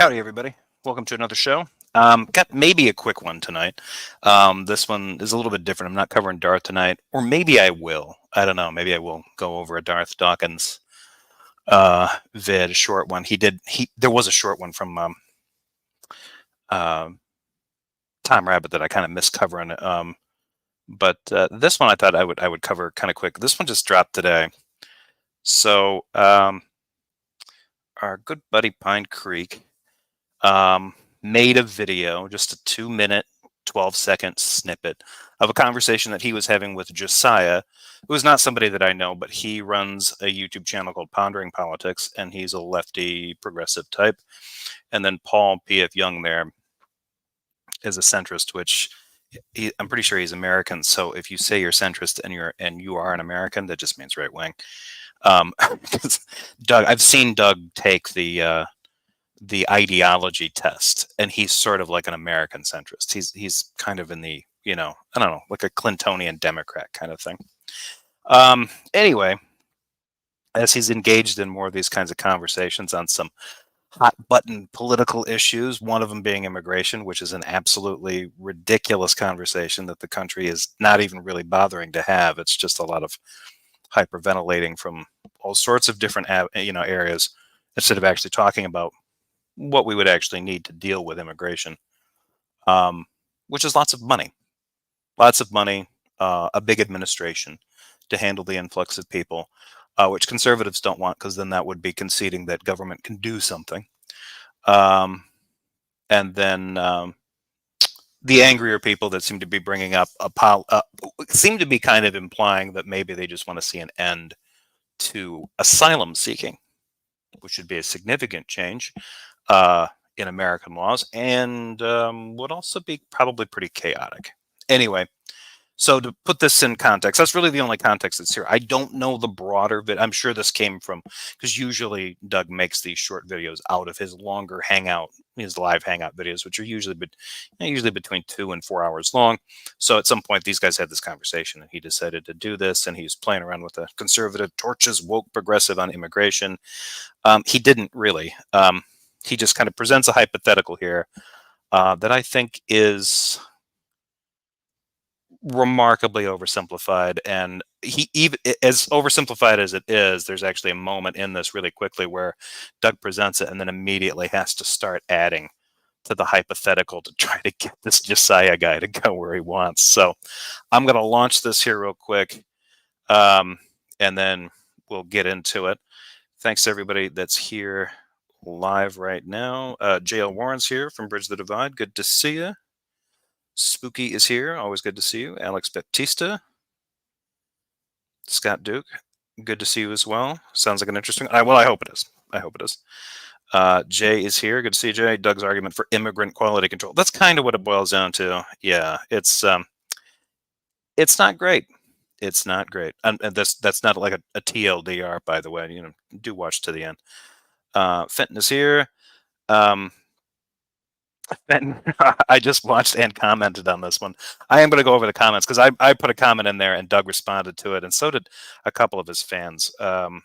Howdy, everybody. Welcome to another show. Got maybe a quick one tonight. This one is a little bit different. I'm not covering Darth tonight, or maybe I will. I don't know. Maybe I will go over a Darth Dawkins vid, a short one. There was a short one from uh, Time Rabbit that I kind of missed covering. But this one I thought I would cover kind of quick. This one just dropped today. So our good buddy Pine Creek made a video, just a 2-minute, 12-second snippet of a conversation that he was having with Jessiah, who is not somebody that I know, but he runs a YouTube channel called Pondering Politics, and he's a lefty progressive type. And then Paul P.F. Young there is a centrist, which I'm pretty sure he's American. So if you say you're centrist and you are an American, that just means right wing. Doug, I've seen Doug take the ideology test, and he's sort of like an American centrist. He's kind of in the, I don't know, like a Clintonian Democrat kind of thing. Anyway, as he's engaged in more of these kinds of conversations on some hot button political issues, one of them being immigration, which is an absolutely ridiculous conversation that the country is not even really bothering to have. It's just a lot of hyperventilating from all sorts of different areas, instead of actually talking about what we would actually need to deal with immigration, which is lots of money, a big administration to handle the influx of people, which conservatives don't want, because then that would be conceding that government can do something. And then the angrier people that seem to be bringing up seem to be kind of implying that maybe they just want to see an end to asylum seeking, which would be a significant change in American laws, and would also be probably pretty chaotic. Anyway, so to put this in context, that's really the only context that's here. I don't know the broader, but I'm sure this came from, because usually Doug makes these short videos out of his longer his live hangout videos, which are usually between 2 and 4 hours long. So at some point, these guys had this conversation, and he decided to do this, and he's playing around with a conservative, torches woke progressive on immigration. He didn't really. He just kind of presents a hypothetical here that I think is remarkably oversimplified. And he, even as oversimplified as it is, there's actually a moment in this really quickly where Doug presents it and then immediately has to start adding to the hypothetical to try to get this Jessiah guy to go where he wants. So I'm going to launch this here real quick, and then we'll get into it. Thanks to everybody that's here live right now. JL Warren's here from Bridge the Divide. Good to see you. Spooky is here. Always good to see you. Alex Baptista. Scott Duke. Good to see you as well. Sounds like an interesting... well, I hope it is. Jay is here. Good to see you, Jay. Doug's argument for immigrant quality control. That's kind of what it boils down to. Yeah, it's not great. It's not great. And that's not like a TLDR, by the way. Do watch to the end. Fenton is here. Fenton, I just watched and commented on this one. I am going to go over the comments, because I put a comment in there and Doug responded to it, and so did a couple of his fans. Doug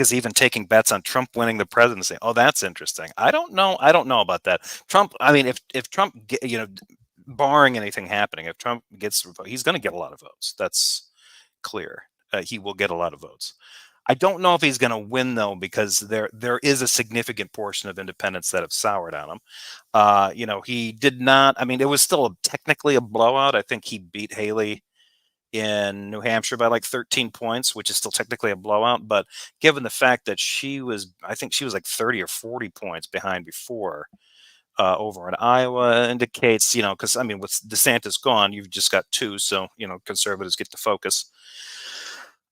is even taking bets on Trump winning the presidency. Oh, that's interesting. I don't know about that. Trump, I mean, if Trump, barring anything happening, if Trump gets, he's going to get a lot of votes. That's clear. He will get a lot of votes. I don't know if he's going to win, though, because there is a significant portion of independents that have soured on him. He did not. I mean, it was still technically a blowout. I think he beat Haley in New Hampshire by like 13 points, which is still technically a blowout. But given the fact that I think she was like 30 or 40 points behind before over in Iowa, indicates, because I mean, with DeSantis gone, you've just got 2. So, conservatives get to focus.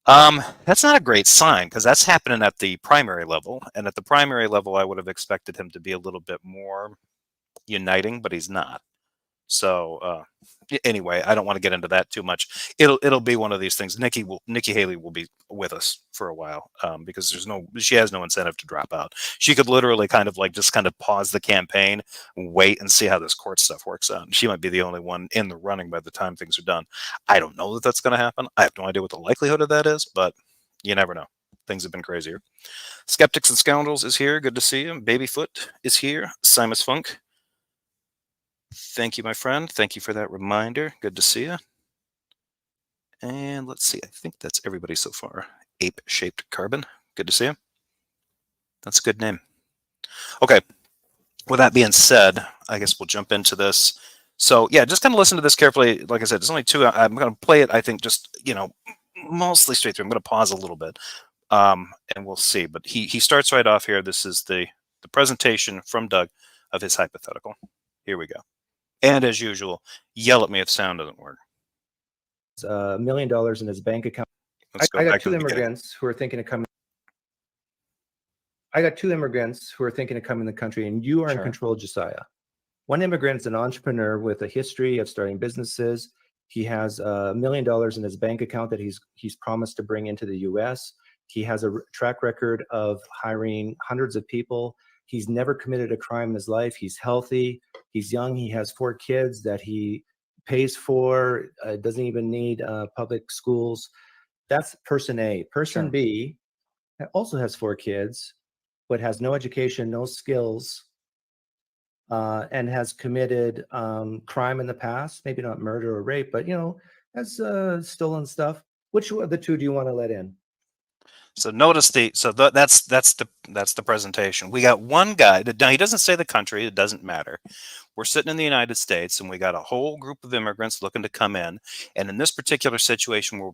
That's not a great sign, because that's happening at the primary level. And at the primary level, I would have expected him to be a little bit more uniting, but he's not. So anyway, I don't want to get into that too much. It'll be one of these things. Nikki Haley will be with us for a while, because she has no incentive to drop out. She could literally kind of pause the campaign, wait and see how this court stuff works out. She might be the only one in the running by the time things are done. I don't know that that's going to happen. I have no idea what the likelihood of that is, but you never know. things have been crazier. Skeptics and Scoundrels is here. Good to see you. Babyfoot is here. Simus Funk. Thank you, my friend. Thank you for that reminder. Good to see you. And let's see. I think that's everybody so far. Ape-shaped carbon. Good to see you. That's a good name. Okay. With that being said, I guess we'll jump into this. So yeah, just kind of listen to this carefully. Like I said, there's only two. I'm going to play it, I think, just, mostly straight through. I'm going to pause a little bit, and we'll see. But he starts right off here. This is the presentation from Doug of his hypothetical. Here we go. And as usual, yell at me if sound doesn't work. $1 million in his bank account. I got two immigrants who are thinking of coming. I got two immigrants who are thinking of coming to the country, and you are in control, Jessiah. One immigrant is an entrepreneur with a history of starting businesses. He has $1 million in his bank account that he's promised to bring into the U.S. He has a track record of hiring hundreds of people. He's never committed a crime in his life. He's healthy. He's young. He has 4 kids that he pays for. Doesn't even need public schools. That's person A. Person B also has 4 kids, but has no education, no skills, and has committed crime in the past. Maybe not murder or rape, but has stolen stuff. Which of the two do you want to let in? So notice that's the presentation. We got one guy. Now he doesn't say the country. It doesn't matter. We're sitting in the United States, and we got a whole group of immigrants looking to come in. And in this particular situation, we're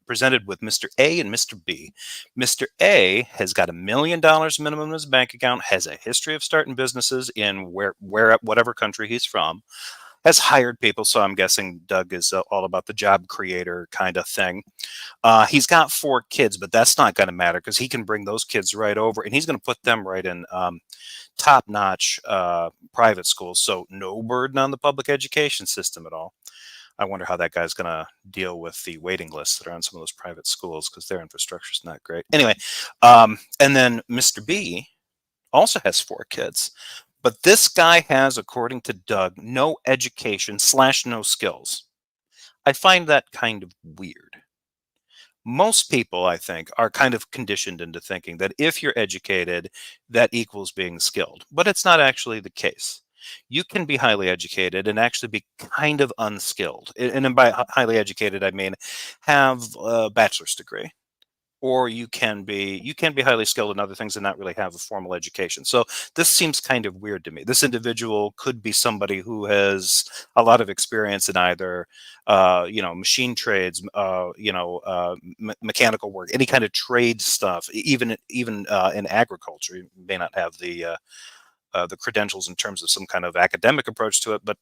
presented with Mr. A and Mr. B. Mr. A has got $1 million minimum in his bank account, has a history of starting businesses in whatever country he's from, has hired people. So I'm guessing Doug is all about the job creator kind of thing. He's got 4 kids, but that's not going to matter because he can bring those kids right over, and he's going to put them right in top-notch private schools. So no burden on the public education system at all. I wonder how that guy's going to deal with the waiting lists that are on some of those private schools because their infrastructure is not great. Anyway, and then Mr. B also has 4 kids. But this guy has, according to Doug, no education / no skills. I find that kind of weird. Most people, I think, are kind of conditioned into thinking that if you're educated, that equals being skilled. But it's not actually the case. You can be highly educated and actually be kind of unskilled. And by highly educated, I mean have a bachelor's degree. Or you can be highly skilled in other things and not really have a formal education. So this seems kind of weird to me. This individual could be somebody who has a lot of experience in either, machine trades, mechanical work, any kind of trade stuff, even in agriculture. You may not have the credentials in terms of some kind of academic approach to it, but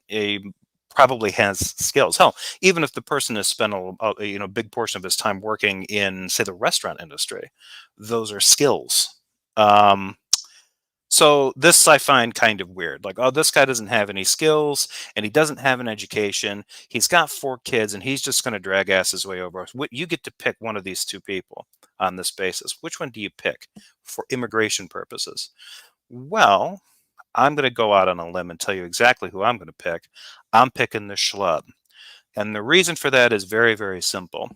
probably has skills. Hell, even if the person has spent a big portion of his time working in, say, the restaurant industry, those are skills. So this I find kind of weird. Like, oh, this guy doesn't have any skills and he doesn't have an education. He's got 4 kids and he's just going to drag ass his way over. You get to pick one of these 2 people on this basis. Which one do you pick for immigration purposes? Well, I'm going to go out on a limb and tell you exactly who I'm going to pick. I'm picking the schlub. And the reason for that is very, very simple.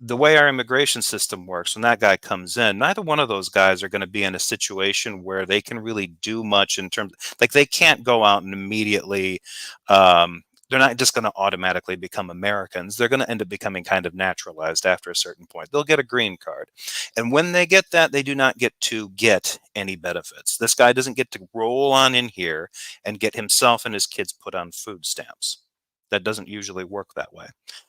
The way our immigration system works, when that guy comes in, neither one of those guys are going to be in a situation where they can really do much in terms, like they can't go out and immediately, they're not just going to automatically become Americans. They're going to end up becoming kind of naturalized after a certain point. They'll get a green card. And when they get that, they do not get to get any benefits. This guy doesn't get to roll on in here and get himself and his kids put on food stamps. That doesn't usually work that way.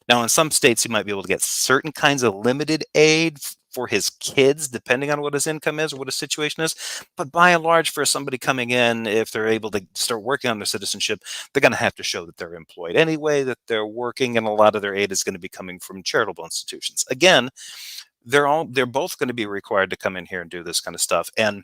Now, in some states, he might be able to get certain kinds of limited aid for his kids, depending on what his income is or what his situation is. But by and large, for somebody coming in, if they're able to start working on their citizenship, they're going to have to show that they're employed anyway, that they're working, and a lot of their aid is going to be coming from charitable institutions. Again, they're both going to be required to come in here and do this kind of stuff. And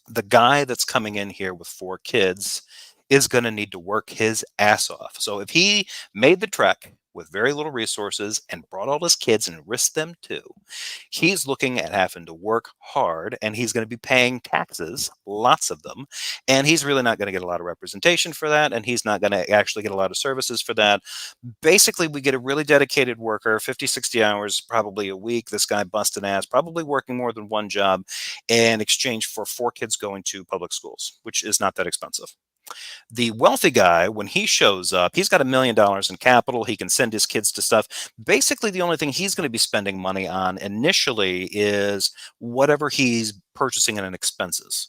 the guy that's coming in here with 4 kids is going to need to work his ass off. So if he made the trek with very little resources and brought all his kids and risked them too. He's looking at having to work hard, and he's going to be paying taxes, lots of them, and he's really not going to get a lot of representation for that, and he's not going to actually get a lot of services for that. Basically, we get a really dedicated worker, 50, 60 hours, probably a week. This guy busting ass, probably working more than one job in exchange for 4 kids going to public schools, which is not that expensive. The wealthy guy, when he shows up, he's got $1 million in capital. He can send his kids to stuff. Basically, the only thing he's going to be spending money on initially is whatever he's purchasing in expenses.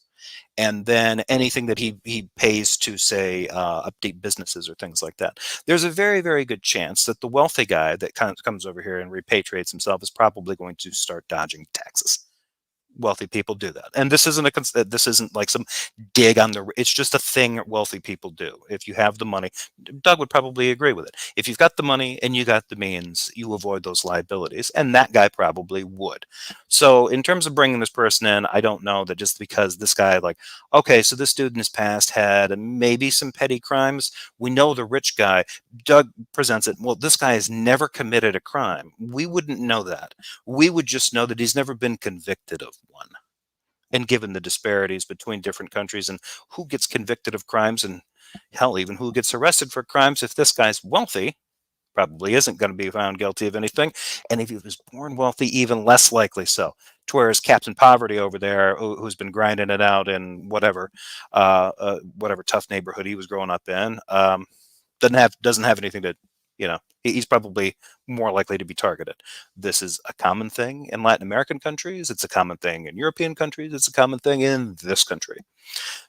And then anything that he pays to, say, update businesses or things like that. There's a very, very good chance that the wealthy guy that comes over here and repatriates himself is probably going to start dodging taxes. Wealthy people do that, and this isn't like some dig on the, it's just a thing wealthy people do. If you have the money, Doug would probably agree with it. If you've got the money and you got the means, you avoid those liabilities, and that guy probably would. So in terms of bringing this person in, I don't know that just because this guy, like, okay, so this dude in his past had maybe some petty crimes, we know the rich guy. Doug presents it, well, this guy has never committed a crime. We wouldn't know that. We would just know that he's never been convicted of one. And given the disparities between different countries and who gets convicted of crimes, and hell, even who gets arrested for crimes, if this guy's wealthy, probably isn't going to be found guilty of anything. And if he was born wealthy, even less likely so. To whereas Captain Poverty over there, who's been grinding it out in whatever tough neighborhood he was growing up in, doesn't have anything to, he's probably more likely to be targeted. This is a common thing in Latin American countries. It's a common thing in European countries. It's a common thing in this country.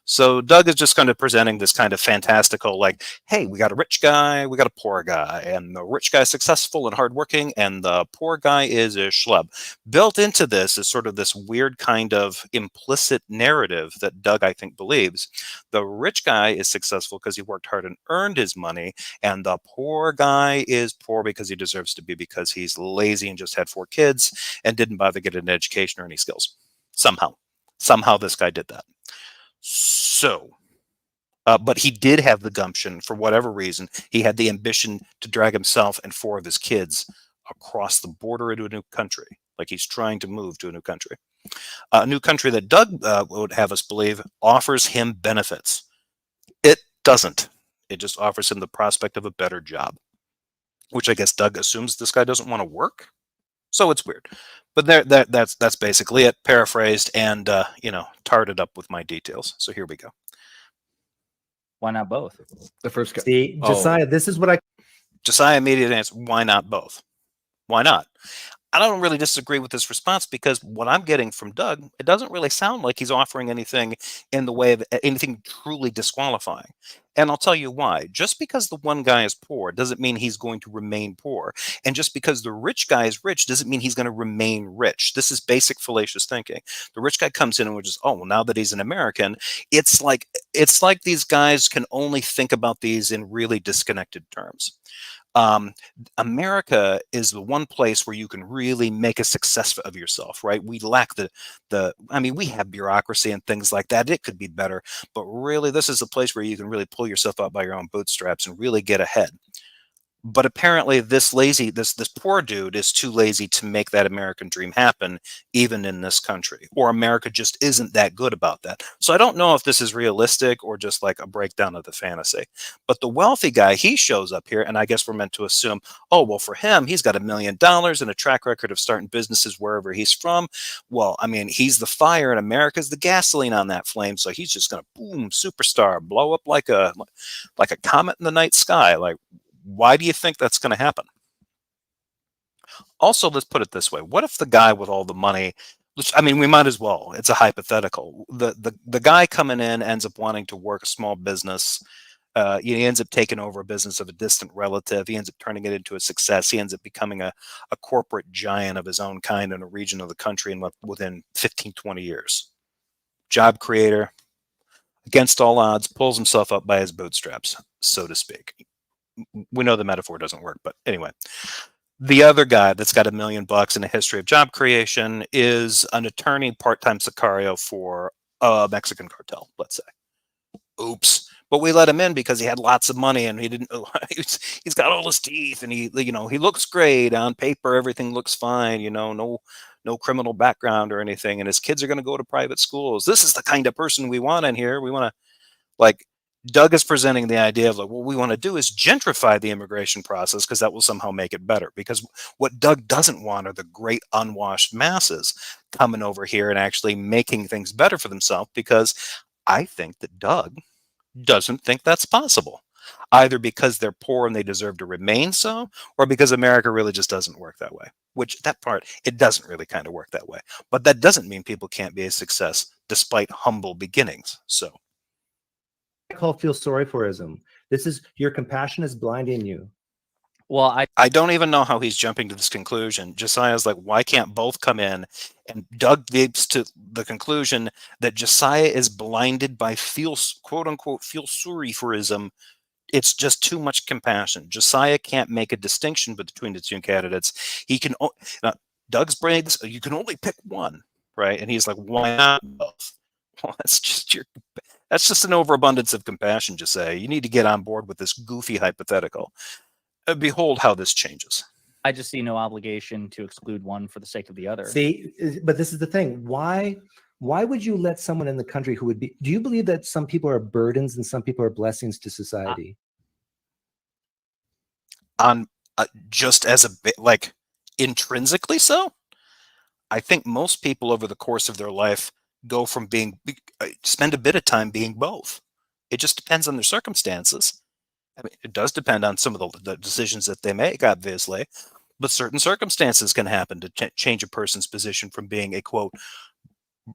So Doug is just kind of presenting this kind of fantastical, like, hey, we got a rich guy, we got a poor guy, and the rich guy is successful and hardworking, and the poor guy is a schlub. Built into this is sort of this weird kind of implicit narrative that Doug, I think, believes. The rich guy is successful because he worked hard and earned his money, and the poor guy is poor because he deserves to be, because he's lazy and just had 4 kids and didn't bother to get an education or any skills. Somehow this guy did that. So, but he did have the gumption, for whatever reason. He had the ambition to drag himself and 4 of his kids across the border into a new country. Like he's trying to move to a new country. A new country that Doug would have us believe offers him benefits. It doesn't. It just offers him the prospect of a better job, which I guess Doug assumes this guy doesn't want to work. So it's weird. But that's basically it, paraphrased and tarted up with my details. So here we go. Why not both? The first guy. See, Jessiah, this is what Jessiah immediate answer, why not both? Why not? I don't really disagree with this response, because what I'm getting from Doug, it doesn't really sound like he's offering anything in the way of anything truly disqualifying. And I'll tell you why. Just because the one guy is poor doesn't mean he's going to remain poor. And just because the rich guy is rich doesn't mean he's going to remain rich. This is basic fallacious thinking. The rich guy comes in and we're just, oh, well, now that he's an American, it's like these guys can only think about these in really disconnected terms. America is the one place where you can really make a success of yourself, right? We lack we have bureaucracy and things like that. It could be better, but really this is a place where you can really pull yourself up by your own bootstraps and really get ahead. But apparently this poor dude is too lazy to make that American dream happen, even in this country, or America just isn't that good about that. So I don't know if this is realistic or just like a breakdown of the fantasy. But the wealthy guy, he shows up here, and I guess we're meant to assume, oh, well, for him, he's got $1 million and a track record of starting businesses wherever he's from. Well, I mean, he's the fire and America's the gasoline on that flame. So he's just going to boom, superstar, blow up like a comet in the night sky. Like, why do you think that's going to happen? Also, let's put it this way. What if the guy with all the money, we might as well, it's a hypothetical. The guy coming in ends up wanting to work a small business. He ends up taking over a business of a distant relative. He ends up turning it into a success. He ends up becoming a corporate giant of his own kind in a region of the country within 15, 20 years. Job creator, against all odds, pulls himself up by his bootstraps, so to speak. We know the metaphor doesn't work, but anyway. The other guy that's got $1 million and a history of job creation is an attorney, part-time sicario for a Mexican cartel, let's say. Oops. but we let him in because he had lots of money and he didn't. He's got all his teeth and he looks great on paper. Everything looks fine. No criminal background or anything, and his kids are going to go to private schools. This is the kind of person we want in here. We want to like. Doug is presenting the idea of like what we want to do is gentrify the immigration process because that will somehow make it better. Because what Doug doesn't want are the great unwashed masses coming over here and actually making things better for themselves. Because I think that Doug doesn't think that's possible, either because they're poor and they deserve to remain so, or because America really just doesn't work that way. Which that part, it doesn't really kind of work that way. But that doesn't mean people can't be a success despite humble beginnings. So. I call feel sorry forism. This is your compassion is blinding you. Well, I don't even know how he's jumping to this conclusion. Josiah's like, why can't both come in? And Doug leaps to the conclusion that Josiah is blinded by quote unquote feel sorry forism. It's just too much compassion. Josiah can't make a distinction between the two candidates. He can. Doug's brain. You can only pick one, right? And he's like, why not both? Well, that's just an overabundance of compassion, Josiah. You need to get on board with this goofy hypothetical. Behold how this changes. I just see no obligation to exclude one for the sake of the other. See, but this is the thing. Why would you let someone in the country who would be? Do you believe that some people are burdens and some people are blessings to society? On just as a bit, like intrinsically so. I think most people over the course of their life go from spend a bit of time being both. It just depends on their circumstances. I mean, it does depend on some of the decisions that they make, obviously, but certain circumstances can happen to change a person's position from being a quote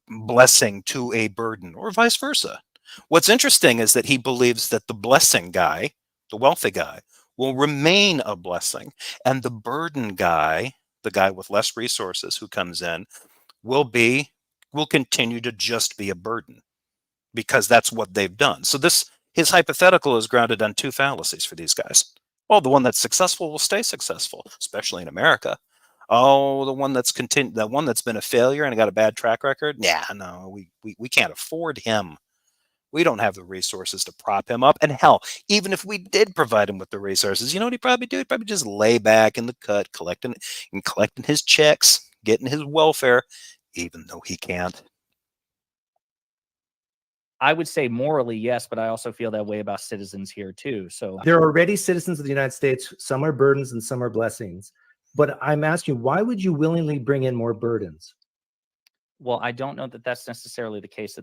blessing to a burden, or vice versa. What's interesting is that he believes that the blessing guy, the wealthy guy, will remain a blessing, and the burden guy, the guy with less resources who comes in, will continue to just be a burden because that's what they've done. So his hypothetical is grounded on two fallacies for these guys. Oh, the one that's successful will stay successful, especially in America. Oh, the one that's been a failure and got a bad track record. Yeah, no, we can't afford him. We don't have the resources to prop him up. And hell, even if we did provide him with the resources, you know what he'd probably do? He'd probably just lay back in the cut, collecting his checks, getting his welfare, even though he can't. I would say morally, yes, but I also feel that way about citizens here too. So there are already citizens of the United States. Some are burdens and some are blessings. But I'm asking you, why would you willingly bring in more burdens? Well, I don't know that that's necessarily the case.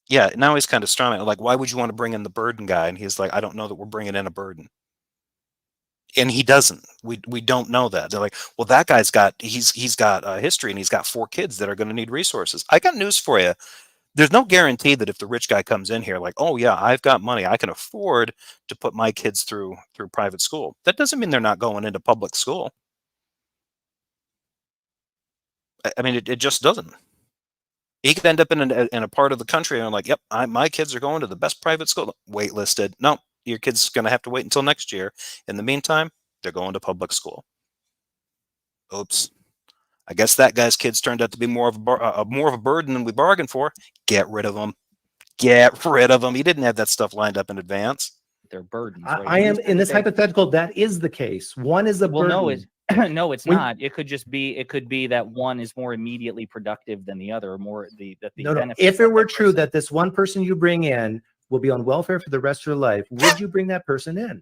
Yeah, now he's kind of strong. Like, why would you want to bring in the burden guy? And he's like, I don't know that we're bringing in a burden. And he doesn't. We don't know that. They're like, well, that guy's got he's got a history and he's got 4 kids that are going to need resources. I got news for you. There's no guarantee that if the rich guy comes in here like, oh yeah, I've got money, I can afford to put my kids through private school. That doesn't mean they're not going into public school. I mean, it just doesn't. He could end up in a part of the country and like, yep, my kids are going to the best private school. Waitlisted. No, your kid's going to have to wait until next year. In the meantime, they're going to public school. Oops. I guess that guy's kids turned out to be more of a burden than we bargained for. Get rid of them. Get rid of them. He didn't have that stuff lined up in advance. They're burdens. Right? I am in this hypothetical. That is the case. One is a burden. No, it's not. It could just be. It could be that one is more immediately productive than the other, or more No. If it were true that this one person you bring in will be on welfare for the rest of your life, would you bring that person in?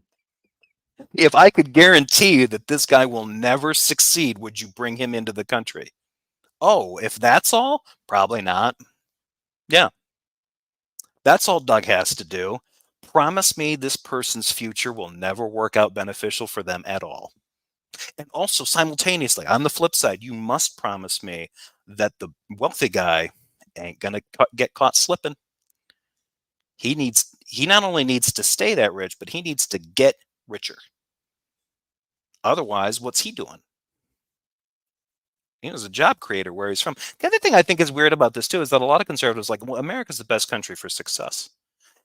If I could guarantee you that this guy will never succeed, would you bring him into the country? Oh, if that's all, probably not. Yeah. That's all Doug has to do. Promise me this person's future will never work out beneficial for them at all. And also simultaneously, on the flip side, you must promise me that the wealthy guy ain't going to get caught slipping. He not only needs to stay that rich, but he needs to get richer. Otherwise, what's he doing? He's a job creator where he's from. The other thing I think is weird about this too is that a lot of conservatives are like, well, America's the best country for success.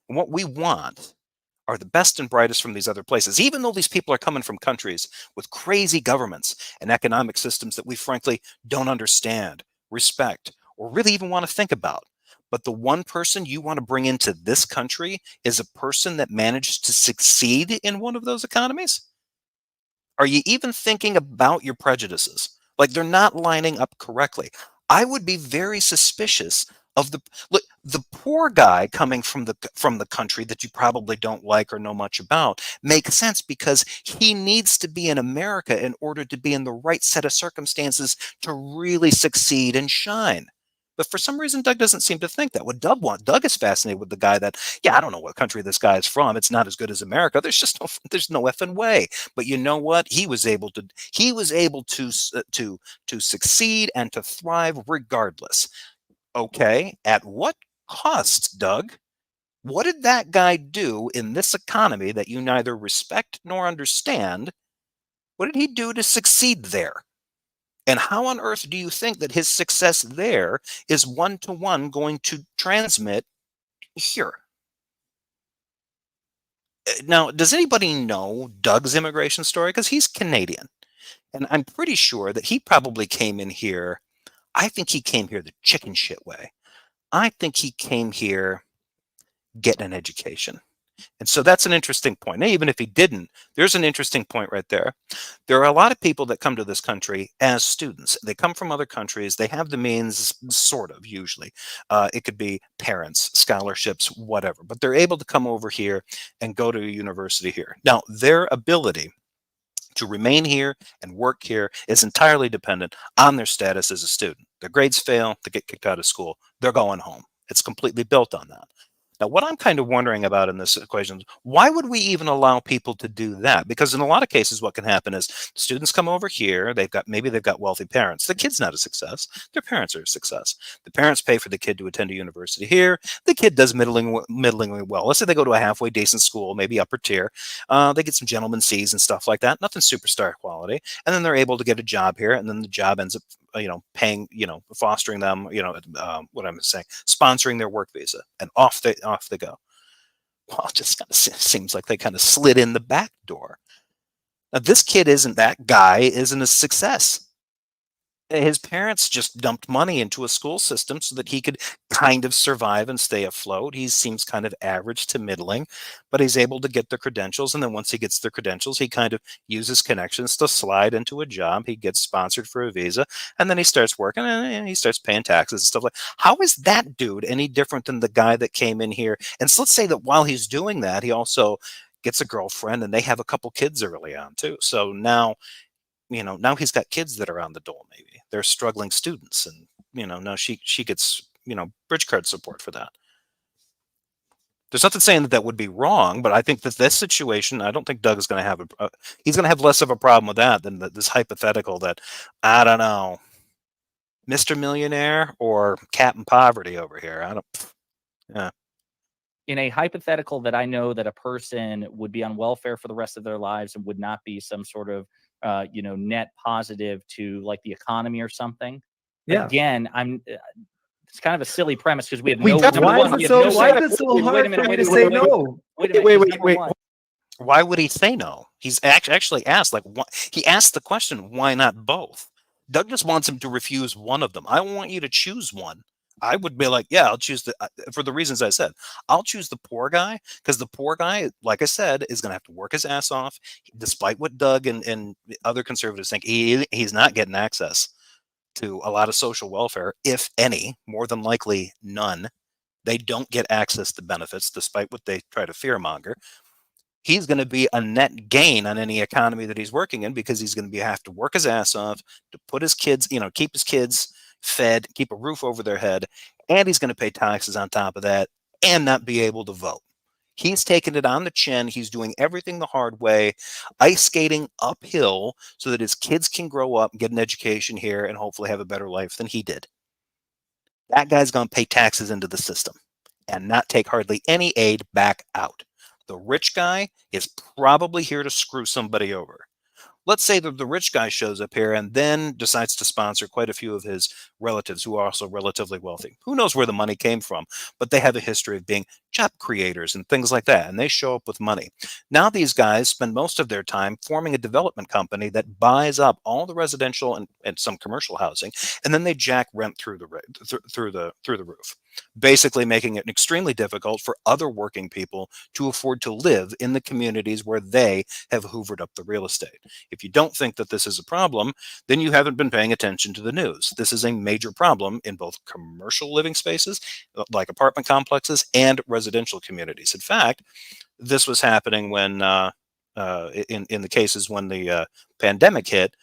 And what we want are the best and brightest from these other places, even though these people are coming from countries with crazy governments and economic systems that we frankly don't understand, respect, or really even want to think about. But the one person you want to bring into this country is a person that managed to succeed in one of those economies? Are you even thinking about your prejudices? Like, they're not lining up correctly. I would be very suspicious of the poor guy coming from the country that you probably don't like or know much about makes sense because he needs to be in America in order to be in the right set of circumstances to really succeed and shine. But for some reason, Doug doesn't seem to think that. Doug is fascinated with the guy that, yeah, I don't know what country this guy is from. It's not as good as America. There's no effing way. But you know what? He was able to succeed and to thrive regardless. Okay, at what cost, Doug? What did that guy do in this economy that you neither respect nor understand? What did he do to succeed there? And how on earth do you think that his success there is one-to-one going to transmit here? Now, does anybody know Doug's immigration story? Because he's Canadian. And I'm pretty sure that he probably came in here. I think he came here the chicken shit way. I think he came here getting an education. And so that's an interesting point. Now, even if he didn't, there's an interesting point right there. There are a lot of people that come to this country as students. They come from other countries. They have the means, sort of, usually. It could be parents, scholarships, whatever. But they're able to come over here and go to a university here. Now, their ability to remain here and work here is entirely dependent on their status as a student. Their grades fail, they get kicked out of school, they're going home. It's completely built on that. Now, what I'm kind of wondering about in this equation is why would we even allow people to do that? Because in a lot of cases, what can happen is students come over here, maybe they've got wealthy parents. The kid's not a success, their parents are a success. The parents pay for the kid to attend a university here. The kid does middlingly well. Let's say they go to a halfway decent school, maybe upper tier. They get some gentleman C's and stuff like that, nothing superstar quality. And then they're able to get a job here, and then the job ends up paying, fostering them, what I'm saying, sponsoring their work visa, and off they go. Well, it just kind of seems like they kind of slid in the back door. Now, this kid that guy isn't a success. His parents just dumped money into a school system so that he could kind of survive and stay afloat. He seems kind of average to middling, but he's able to get the credentials. And then once he gets the credentials, he kind of uses connections to slide into a job. He gets sponsored for a visa, and then he starts working and he starts paying taxes and stuff like that. How is that dude any different than the guy that came in here? And so let's say that while he's doing that, he also gets a girlfriend and they have a couple kids early on too. So now he's got kids that are on the dole. Maybe they're struggling students, and now she gets bridge card support for that. There's nothing saying that would be wrong, but I think that this situation, I don't think Doug is going to have he's going to have less of a problem with that than this hypothetical that, I don't know, Mr. Millionaire or Captain Poverty over here. Yeah. In a hypothetical that I know that a person would be on welfare for the rest of their lives and would not be some sort of net positive to like the economy or something. Yeah. Again, it's kind of a silly premise because we have Why is it so hard for me to say no? Wait. Why would he say no? He's actually asked, he asked the question, why not both? Doug just wants him to refuse one of them. I want you to choose one. I would be like, yeah, I'll choose for the reasons I said. I'll choose the poor guy because the poor guy, like I said, is going to have to work his ass off. Despite what Doug and other conservatives think, he's not getting access to a lot of social welfare, if any, more than likely none. They don't get access to benefits, despite what they try to fearmonger. He's going to be a net gain on any economy that he's working in because he's going to have to work his ass off to put his kids, keep his kids fed, keep a roof over their head, and he's going to pay taxes on top of that and not be able to vote. He's taking it on the chin. He's doing everything the hard way, ice skating uphill so that his kids can grow up, get an education here, and hopefully have a better life than he did. That guy's going to pay taxes into the system and not take hardly any aid back out. The rich guy is probably here to screw somebody over. Let's say that the rich guy shows up here and then decides to sponsor quite a few of his relatives who are also relatively wealthy. Who knows where the money came from, but they have a history of being job creators and things like that, and they show up with money. Now these guys spend most of their time forming a development company that buys up all the residential and some commercial housing, and then they jack rent through the roof. basically making it extremely difficult for other working people to afford to live in the communities where they have hoovered up the real estate. If you don't think that this is a problem, then you haven't been paying attention to the news. This is a major problem in both commercial living spaces, like apartment complexes, and residential communities. In fact, this was happening when, in the cases when the pandemic hit,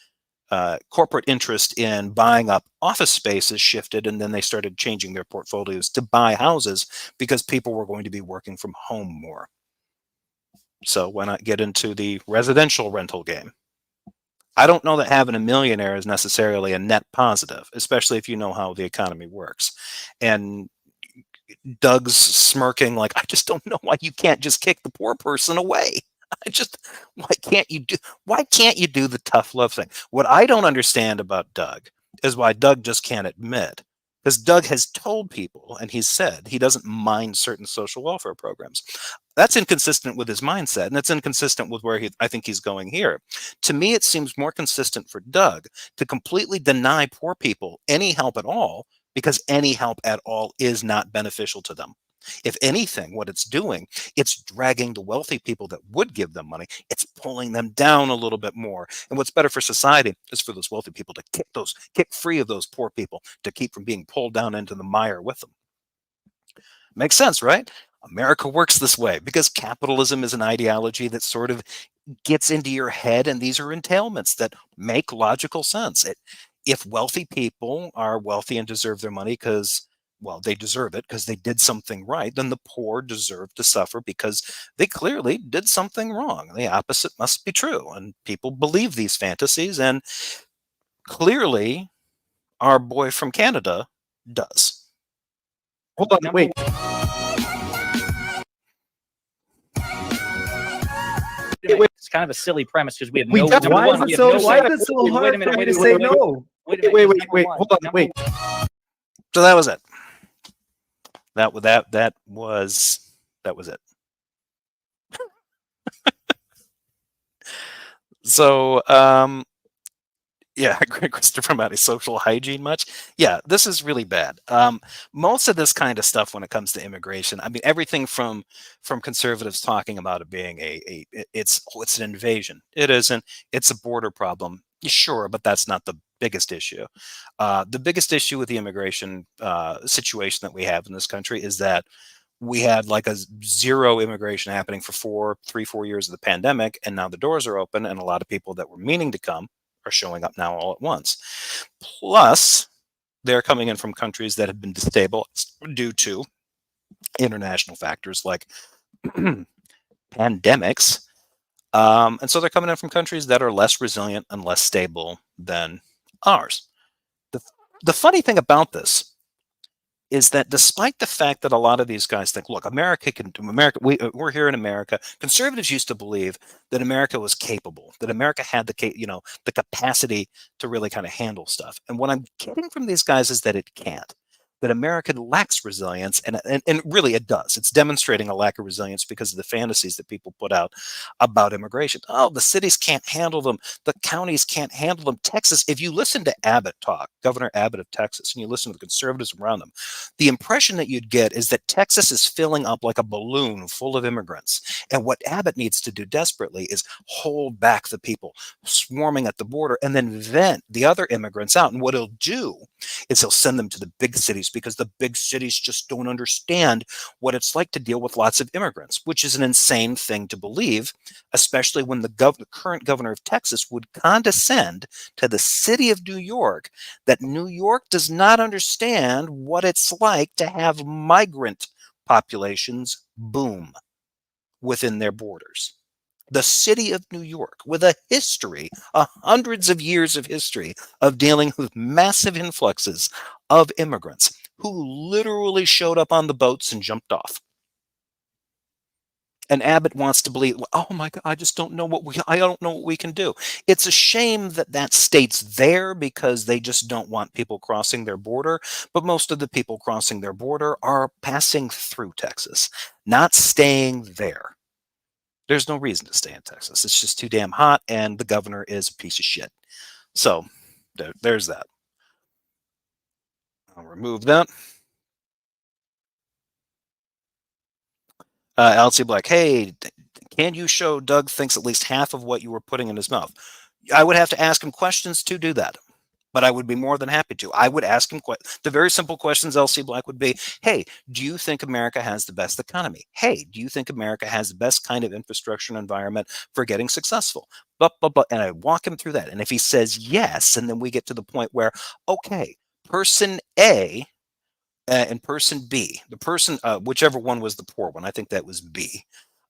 corporate interest in buying up office spaces shifted, and then they started changing their portfolios to buy houses because people were going to be working from home more. So why not get into the residential rental game? I don't know that having a millionaire is necessarily a net positive, especially if you know how the economy works. And Doug's smirking like, I just don't know why you can't just kick the poor person away. I just, why can't you do the tough love thing? What I don't understand about Doug is why Doug just can't admit, because Doug has told people and he's said he doesn't mind certain social welfare programs. That's inconsistent with his mindset, and that's inconsistent with where I think he's going here. To me, it seems more consistent for Doug to completely deny poor people any help at all, because any help at all is not beneficial to them. If anything, what it's doing, it's dragging the wealthy people that would give them money, it's pulling them down a little bit more. And what's better for society is for those wealthy people to kick free of those poor people, to keep from being pulled down into the mire with them. Makes sense, right? America works this way because capitalism is an ideology that sort of gets into your head, and these are entailments that make logical sense. If wealthy people are wealthy and deserve their money because, well, they deserve it because they did something right, then the poor deserve to suffer because they clearly did something wrong. The opposite must be true, and people believe these fantasies, and clearly our boy from Canada does. Hold on, wait. It's kind of a silly premise because we have no. Why is it so hard for me to say no? Wait. Hold on, wait. So that was it. That was it. So yeah, Christopher Matty, social hygiene much? Yeah, this is really bad. Most of this kind of stuff when it comes to immigration, I mean, everything from conservatives talking about it being it's an invasion. It isn't. It's a border problem. Sure, but that's not the biggest issue. The biggest issue with the immigration situation that we have in this country is that we had like a zero immigration happening for 4 years of the pandemic, and now the doors are open, and a lot of people that were meaning to come are showing up now all at once. Plus, they're coming in from countries that have been destabilized due to international factors like pandemics. And so they're coming in from countries that are less resilient and less stable than ours. The funny thing about this is that despite the fact that a lot of these guys think, look, we're here in America. Conservatives used to believe that America was capable, that America had the capacity to really kind of handle stuff. And what I'm getting from these guys is that it can't. That America lacks resilience, and really it does. It's demonstrating a lack of resilience because of the fantasies that people put out about immigration. Oh, the cities can't handle them. The counties can't handle them. Texas, if you listen to Abbott talk, Governor Abbott of Texas, and you listen to the conservatives around them, the impression that you'd get is that Texas is filling up like a balloon full of immigrants. And what Abbott needs to do desperately is hold back the people swarming at the border and then vent the other immigrants out. And what he'll do is he'll send them to the big cities because the big cities just don't understand what it's like to deal with lots of immigrants, which is an insane thing to believe, especially when the current governor of Texas would condescend to the city of New York, that New York does not understand what it's like to have migrant populations boom within their borders. The city of New York, with a history, hundreds of years of history of dealing with massive influxes of immigrants who literally showed up on the boats and jumped off. And Abbott wants to believe, oh my God, I don't know what we can do. It's a shame that that state's there because they just don't want people crossing their border. But most of the people crossing their border are passing through Texas, not staying there. There's no reason to stay in Texas. It's just too damn hot, and the governor is a piece of shit. So there's that. I'll remove that. Elsie Black, hey, can you show Doug thinks at least half of what you were putting in his mouth? I would have to ask him questions to do that, but I would be more than happy to. I would ask him the very simple questions. LC Black would be, hey, do you think America has the best economy? Hey, do you think America has the best kind of infrastructure and environment for getting successful? And I walk him through that. And if he says yes, and then we get to the point where, okay, person A and person B, the person, whichever one was the poor one, I think that was B,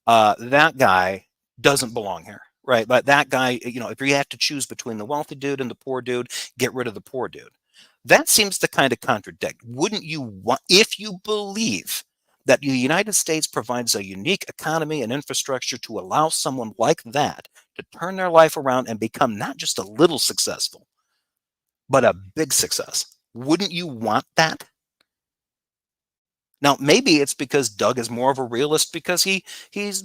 that guy doesn't belong here, right? But that guy, if you have to choose between the wealthy dude and the poor dude, get rid of the poor dude. That seems to kind of contradict. Wouldn't you want, if you believe that the United States provides a unique economy and infrastructure to allow someone like that to turn their life around and become not just a little successful, but a big success? Wouldn't you want that? Now, maybe it's because Doug is more of a realist because he's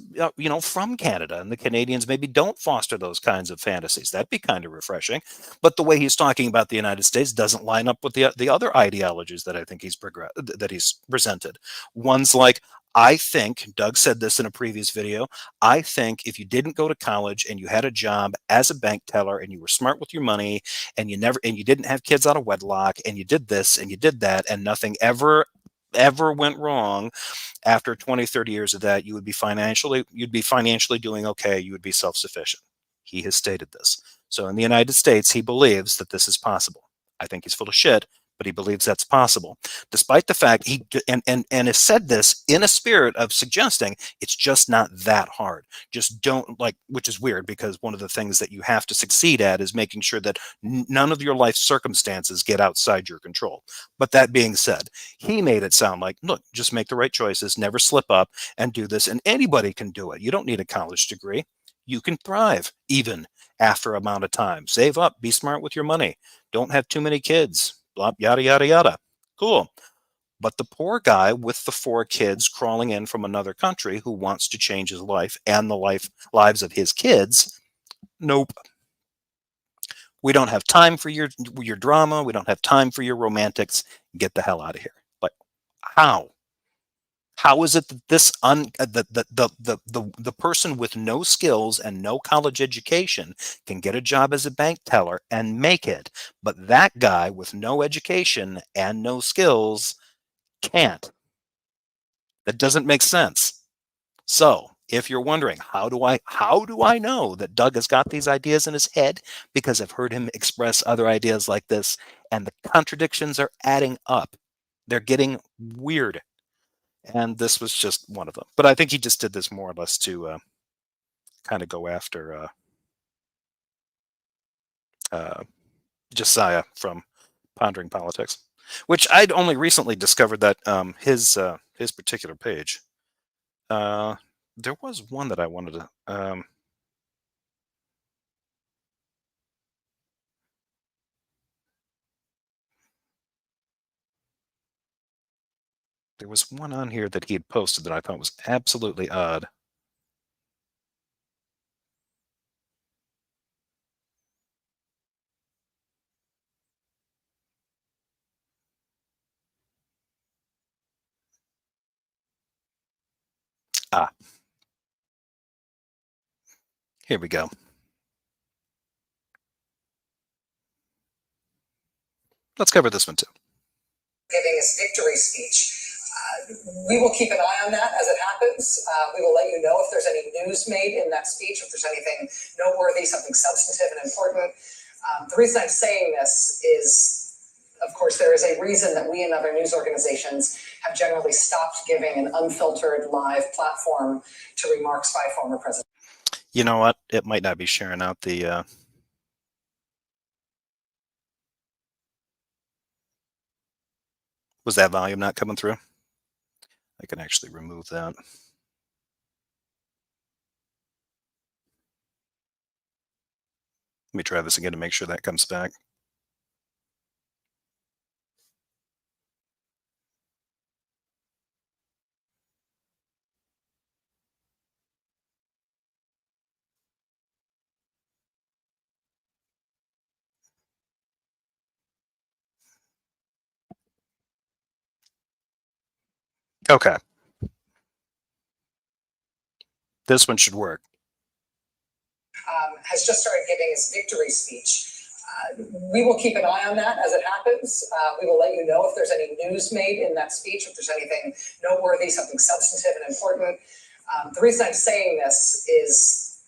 from Canada, and the Canadians maybe don't foster those kinds of fantasies. That'd be kind of refreshing. But the way he's talking about the United States doesn't line up with the other ideologies that I think that he's presented. One's like, I think Doug said this in a previous video. I think if you didn't go to college and you had a job as a bank teller and you were smart with your money and you didn't have kids out of wedlock and you did this and you did that and nothing ever went wrong after 20, 30 years of that, you'd be financially doing okay. You would be self-sufficient. He has stated this. So in the United States, he believes that this is possible. I think he's full of shit, but he believes that's possible, despite the fact and has said this in a spirit of suggesting it's just not that hard. Just don't which is weird because one of the things that you have to succeed at is making sure that none of your life circumstances get outside your control. But that being said, he made it sound like, look, just make the right choices, never slip up, and do this, and anybody can do it. You don't need a college degree. You can thrive even after amount of time. Save up, be smart with your money. Don't have too many kids, blah, yada, yada, yada. Cool. But the poor guy with the 4 kids crawling in from another country who wants to change his life and the lives of his kids, nope. We don't have time for your drama. We don't have time for your romantics. Get the hell out of here. Like, how? How is it that the person with no skills and no college education can get a job as a bank teller and make it, but that guy with no education and no skills can't? That doesn't make sense. So, if you're wondering, how do I know that Doug has got these ideas in his head? Because I've heard him express other ideas like this, and the contradictions are adding up. They're getting weird. And this was just one of them. But I think he just did this more or less to kind of go after Jessiah from Pondering Politics, which I'd only recently discovered that his particular page. There was one that I wanted to. There was one on here that he had posted that I thought was absolutely odd. Ah, here we go. Let's cover this one too. Giving his victory speech. We will keep an eye on that as it happens. We will let you know if there's any news made in that speech, if there's anything noteworthy, something substantive and important. The reason I'm saying this is, of course, there is a reason that we and other news organizations have generally stopped giving an unfiltered live platform to remarks by former presidents. You know what? It might not be sharing out the. Was that volume not coming through? I can actually remove that. Let me try this again to make sure that comes back. Okay. This one should work. Has just started giving his victory speech. We will keep an eye on that as it happens. We will let you know if there's any news made in that speech, if there's anything noteworthy, something substantive and important. The reason I'm saying this is,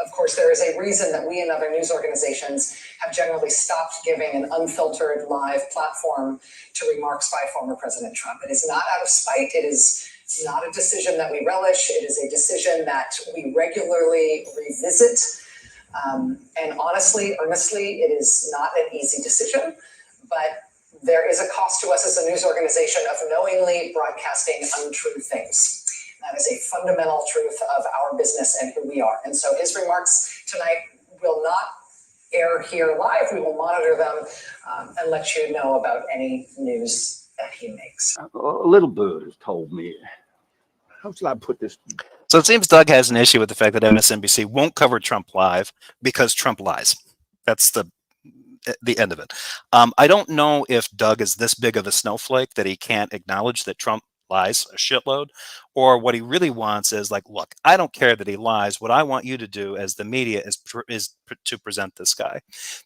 of course, there is a reason that we and other news organizations have generally stopped giving an unfiltered live platform to remarks by former President Trump. It is not out of spite. It is not a decision that we relish. It is a decision that we regularly revisit. And honestly, earnestly, it is not an easy decision, but there is a cost to us as a news organization of knowingly broadcasting untrue things. That is a fundamental truth of our business and who we are. And so his remarks tonight will not air here live. We will monitor them and let you know about any news that he makes. A little bird has told me. How shall I put this? So it seems Doug has an issue with the fact that MSNBC won't cover Trump live because Trump lies. That's the end of it. I don't know if Doug is this big of a snowflake that he can't acknowledge that Trump lies a shitload, or what he really wants is like, look, I don't care that he lies. What I want you to do as the media is to present this guy.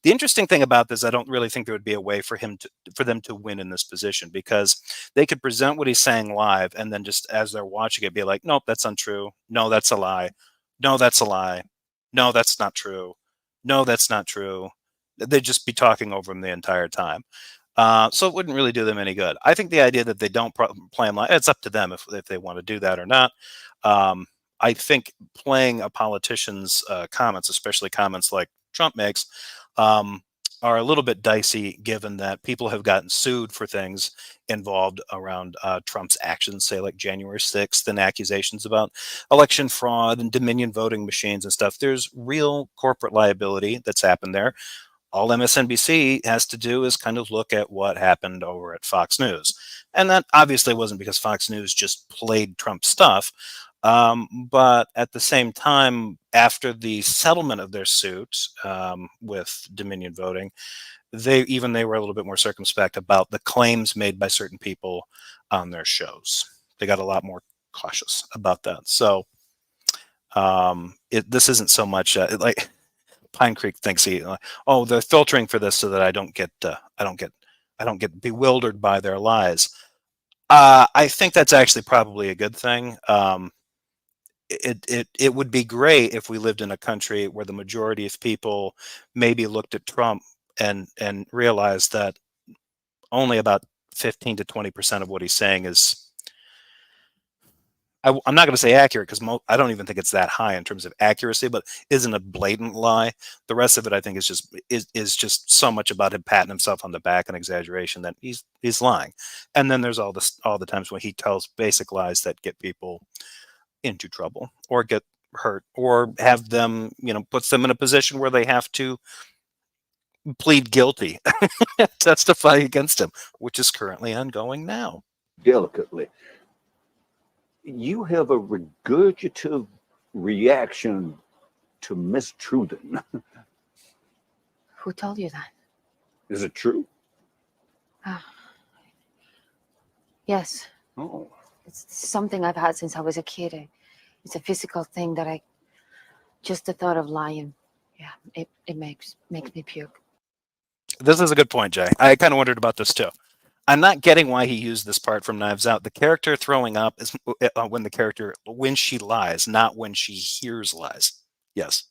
The interesting thing about this, I don't really think there would be a way for them to win in this position, because they could present what he's saying live and then just as they're watching it be like, nope, that's untrue. No, that's a lie. No, that's a lie. No, that's not true. No, that's not true. They'd just be talking over him the entire time. So it wouldn't really do them any good. I think the idea that they don't play him live, it's up to them if they want to do that or not. I think playing a politician's comments, especially comments like Trump makes, are a little bit dicey, given that people have gotten sued for things involved around Trump's actions, say like January 6th, and accusations about election fraud and Dominion voting machines and stuff. There's real corporate liability that's happened there. All MSNBC has to do is kind of look at what happened over at Fox News. And that obviously wasn't because Fox News just played Trump stuff. But at the same time, after the settlement of their suit with Dominion voting, they were a little bit more circumspect about the claims made by certain people on their shows. They got a lot more cautious about that. So this isn't so much like Pine Creek thinks they're filtering for this so that I don't get bewildered by their lies. I think that's actually probably a good thing. It would be great if we lived in a country where the majority of people maybe looked at Trump and realized that only about 15 to 20% of what he's saying is, I'm not going to say accurate, because I don't even think it's that high in terms of accuracy, but isn't a blatant lie. The rest of it, I think, is just so much about him patting himself on the back and exaggeration that he's lying. And then there's all the times when he tells basic lies that get people into trouble or get hurt or have them, puts them in a position where they have to plead guilty, testify against him, which is currently ongoing now. Delicately. You have a regurgitative reaction to Miss Truden. Who told you that? Is it true? Yes. Oh. It's something I've had since I was a kid. It's a physical thing that just the thought of lying, yeah, it makes me puke. This is a good point, Jay. I kind of wondered about this too. I'm not getting why he used this part from Knives Out. The character throwing up is when she lies, not when she hears lies. Yes.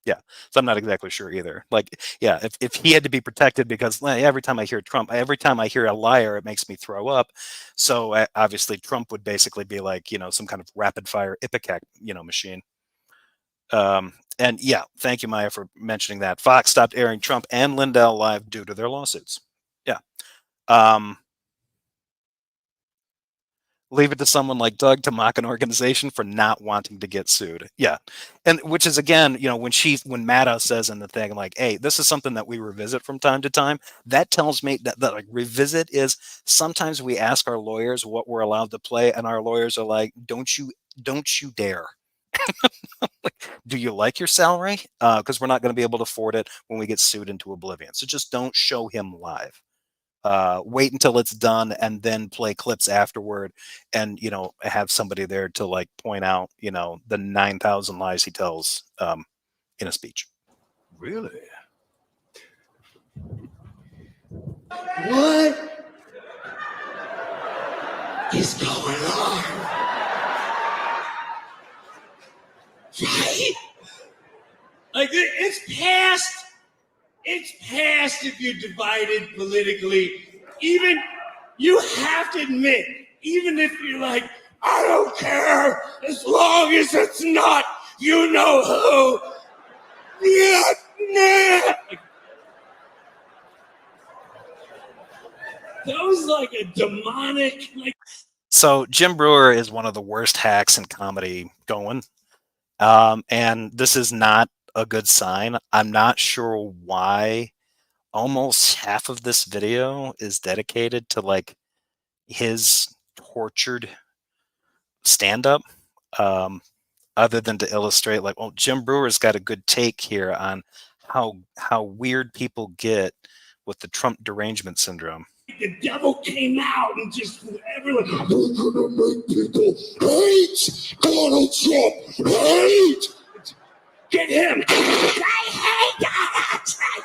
Yeah. So I'm not exactly sure either. Like, yeah, if he had to be protected because every time I hear Trump, every time I hear a liar, it makes me throw up. So obviously Trump would basically be like, some kind of rapid fire Ipecac, machine. And yeah, thank you, Maya, for mentioning that. Fox stopped airing Trump and Lindell live due to their lawsuits. Yeah. Leave it to someone like Doug to mock an organization for not wanting to get sued. Yeah. And which is, again, when Maddow says in the thing, like, hey, this is something that we revisit from time to time, that tells me that like revisit is sometimes we ask our lawyers what we're allowed to play, and our lawyers are like, don't you dare. Do you like your salary? Because we're not going to be able to afford it when we get sued into oblivion. So just don't show him live. wait until it's done and then play clips afterward, and have somebody there to like point out the 9,000 lies he tells in a speech. Really? What is going on? Right? Like it's past if you're divided politically. Even you have to admit, even if you're like, I don't care as long as it's not you know who. Yeah, yeah. That was like a demonic, like. So Jim Brewer is one of the worst hacks in comedy going. And this is not a good sign. I'm not sure why almost half of this video is dedicated to like his tortured stand-up, other than to illustrate like, well, Jim Brewer's got a good take here on how weird people get with the Trump derangement syndrome. The devil came out and just everyone, we're gonna make people hate Donald Trump. Hate. Get him. I hate Donald Trump.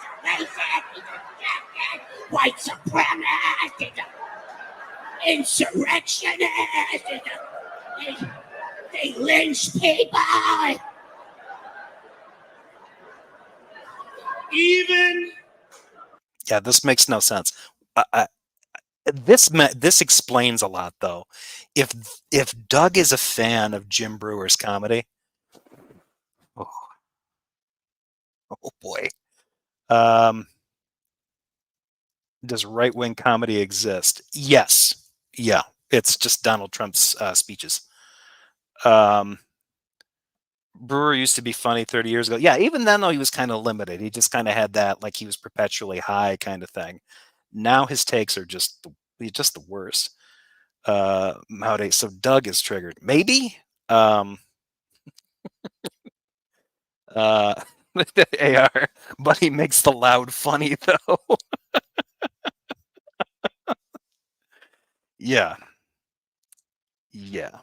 White supremacist. Insurrectionist. They lynch people. Even. Yeah, this makes no sense. This explains a lot, though. If Doug is a fan of Jim Brewer's comedy, oh boy, does right-wing comedy exist? Yes, yeah, it's just Donald Trump's speeches. Brewer used to be funny 30 years ago. Yeah, even then though he was kind of limited. He just kind of had that like he was perpetually high kind of thing. Now his takes are just the worst. Nowadays, so Doug is triggered. Maybe. AR, but he makes the loud funny though. Yeah. Yeah.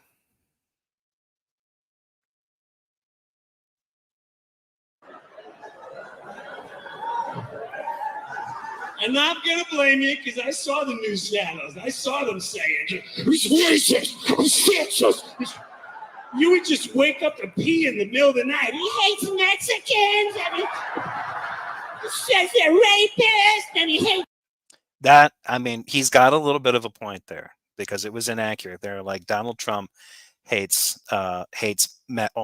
I'm not gonna blame you because I saw the news channels. I saw them saying he's racist, he's sexist. You would just wake up to pee in the middle of the night. He hates Mexicans. He says they're rapists, and he hates. That, I mean, he's got a little bit of a point there because it was inaccurate. They're like Donald Trump hates all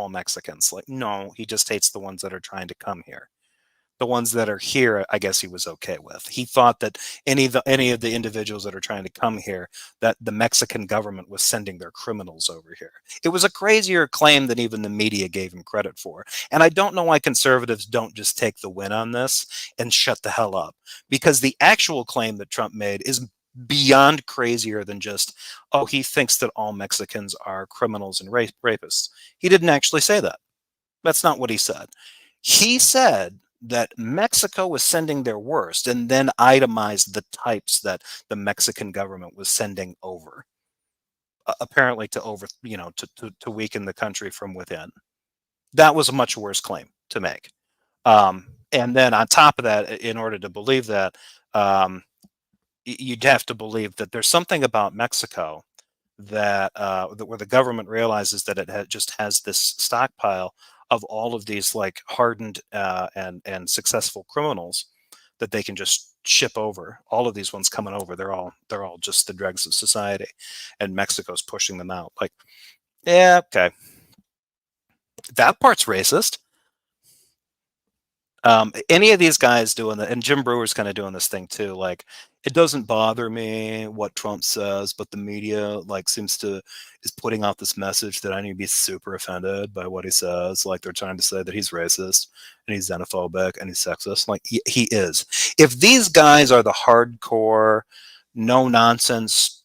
Mexicans. Like, no, he just hates the ones that are trying to come here. The ones that are here, I guess he was okay with. He thought that any of the individuals that are trying to come here, that the Mexican government was sending their criminals over here. It was a crazier claim than even the media gave him credit for. And I don't know why conservatives don't just take the win on this and shut the hell up. Because the actual claim that Trump made is beyond crazier than just, oh, he thinks that all Mexicans are criminals and rapists. He didn't actually say that. That's not what he said. He said that Mexico was sending their worst and then itemized the types that the Mexican government was sending over, apparently to weaken the country from within. That was a much worse claim to make. And then on top of that, in order to believe that, you'd have to believe that there's something about Mexico that where the government realizes that it just has this stockpile of all of these like hardened and successful criminals that they can just ship over. All of these ones coming over, they're all just the dregs of society, and Mexico's pushing them out. Like, yeah, okay, that part's racist. Any of these guys doing that, and Jim Brewer's kind of doing this thing too. Like, it doesn't bother me what Trump says, but the media like is putting out this message that I need to be super offended by what he says. Like, they're trying to say that he's racist and he's xenophobic and he's sexist. Like, he is. If these guys are the hardcore, no nonsense,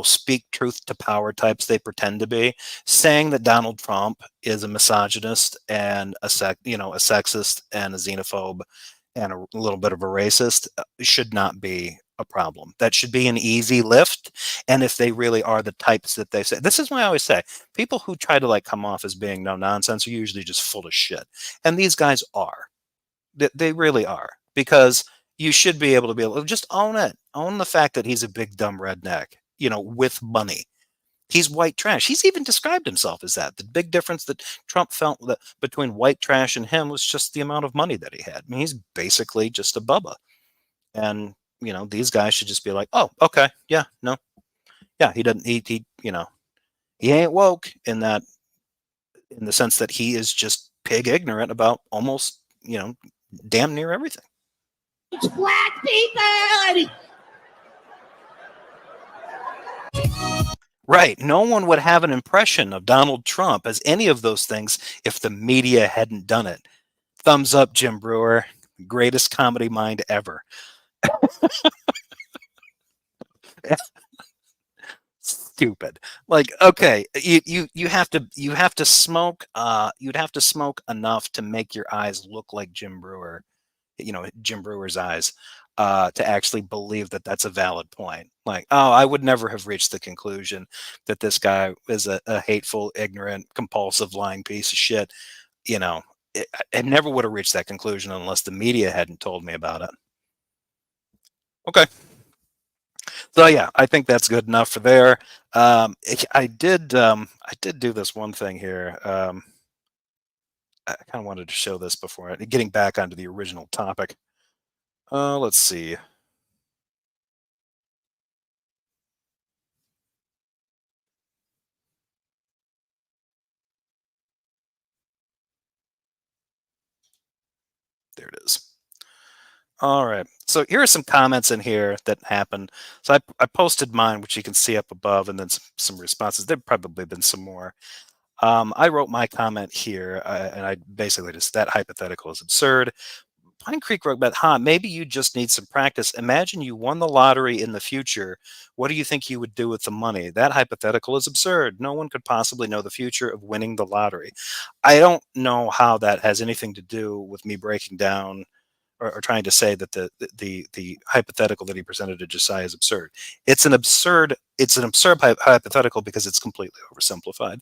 speak truth to power types they pretend to be, saying that Donald Trump is a misogynist and a sexist and a xenophobe and a little bit of a racist should not be a problem. That should be an easy lift. And if they really are the types that they say, this is why I always say people who try to like come off as being no nonsense are usually just full of shit. And these guys are. They really are, because you should be able to just own it. Own the fact that he's a big dumb redneck, with money. He's white trash. He's even described himself as that. The big difference that Trump felt that between white trash and him was just the amount of money that he had. I mean, he's basically just a bubba. And, these guys should just be like, oh, okay, yeah, no. Yeah, he doesn't he ain't woke in the sense that he is just pig ignorant about almost, damn near everything. It's black people! Right. No one would have an impression of Donald Trump as any of those things if the media hadn't done it. Thumbs up, Jim Brewer. Greatest comedy mind ever. Stupid. Like, okay, you have to smoke you'd have to smoke enough to make your eyes look like Jim Brewer, Jim Brewer's eyes, to actually believe that that's a valid point. Like, oh, I would never have reached the conclusion that this guy is a hateful, ignorant, compulsive, lying piece of shit. I never would have reached that conclusion unless the media hadn't told me about it. Okay. So yeah, I think that's good enough for there. I did do this one thing here. I kind of wanted to show this before getting back onto the original topic. Let's see. There it is. All right. So here are some comments in here that happened. So I posted mine, which you can see up above, and then some responses. There've probably been some more. I wrote my comment here, and I basically just, that hypothetical is absurd. Pine Creek wrote about, maybe you just need some practice. Imagine you won the lottery in the future. What do you think you would do with the money? That hypothetical is absurd. No one could possibly know the future of winning the lottery. I don't know how that has anything to do with me breaking down or trying to say that the hypothetical that he presented to Josiah is absurd. It's an absurd hypothetical because it's completely oversimplified.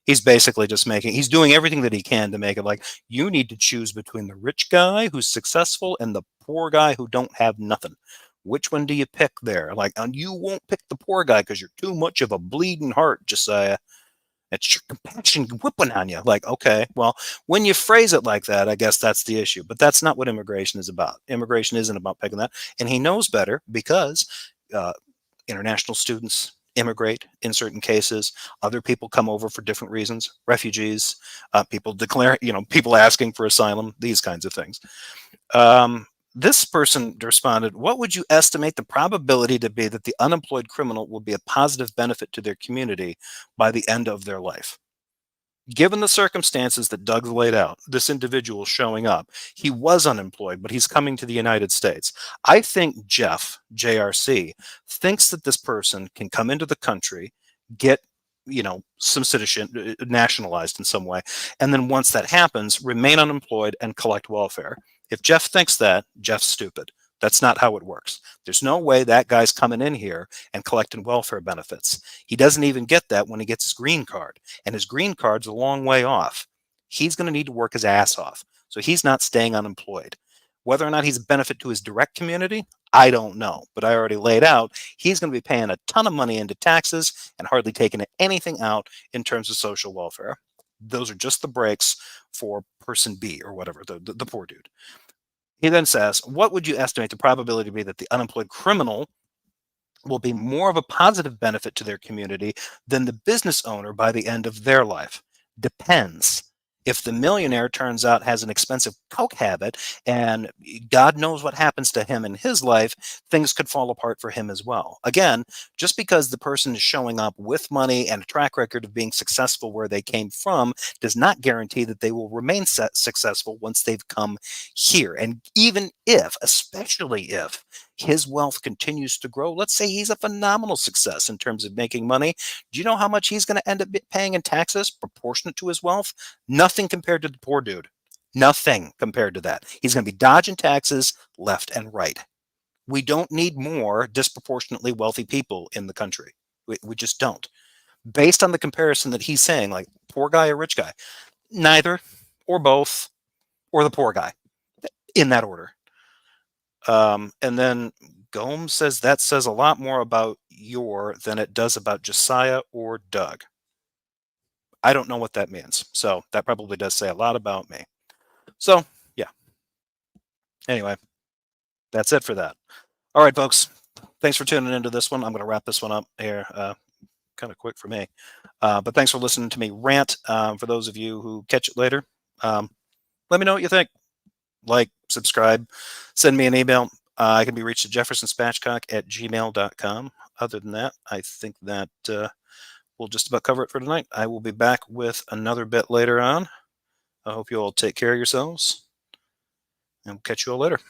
He's basically just he's doing everything that he can to make it like, you need to choose between the rich guy who's successful and the poor guy who don't have nothing. Which one do you pick there? Like, and you won't pick the poor guy because you're too much of a bleeding heart, Josiah. It's your compassion whipping on you. Like, okay, well, when you phrase it like that, I guess that's the issue. But that's not what immigration is about. Immigration isn't about picking that. And he knows better because international students immigrate in certain cases. Other people come over for different reasons. Refugees, people people asking for asylum, these kinds of things. This person responded, what would you estimate the probability to be that the unemployed criminal will be a positive benefit to their community by the end of their life? Given the circumstances that Doug laid out, this individual showing up, he was unemployed, but he's coming to the United States. I think Jeff, JRC, thinks that this person can come into the country, get some citizenship, nationalized in some way, and then once that happens, remain unemployed and collect welfare. If Jeff thinks that, Jeff's stupid. That's not how it works. There's no way that guy's coming in here and collecting welfare benefits. He doesn't even get that when he gets his green card, and his green card's a long way off. He's going to need to work his ass off. So he's not staying unemployed. Whether or not he's a benefit to his direct community, I don't know. But I already laid out, he's going to be paying a ton of money into taxes and hardly taking anything out in terms of social welfare. Those are just the breaks for person B or whatever, the poor dude. He then says, what would you estimate the probability to be that the unemployed criminal will be more of a positive benefit to their community than the business owner by the end of their life? Depends. If the millionaire turns out has an expensive coke habit and God knows what happens to him in his life, things could fall apart for him as well. Again, just because the person is showing up with money and a track record of being successful where they came from does not guarantee that they will remain successful once they've come here. And even if, especially if, his wealth continues to grow, let's say he's a phenomenal success in terms of making money, do you know how much he's going to end up paying in taxes proportionate to his wealth? Nothing compared to the poor dude. Nothing compared to that. He's going to be dodging taxes left and right. We don't need more disproportionately wealthy people in the country. We just don't. Based on the comparison that he's saying, like poor guy or rich guy, neither or both or the poor guy in that order. And then Gomes says that says a lot more about Yor than it does about Jessiah or Doug. I don't know what that means. So that probably does say a lot about me. So, yeah. Anyway, that's it for that. All right, folks. Thanks for tuning into this one. I'm going to wrap this one up here. Kind of quick for me. But thanks for listening to me rant. For those of you who catch it later, let me know what you think. Like, subscribe, send me an email. I can be reached at jeffersonspatchcock@gmail.com. Other than that, I think that we'll just about cover it for tonight. I will be back with another bit later on. I hope you all take care of yourselves, and we'll catch you all later.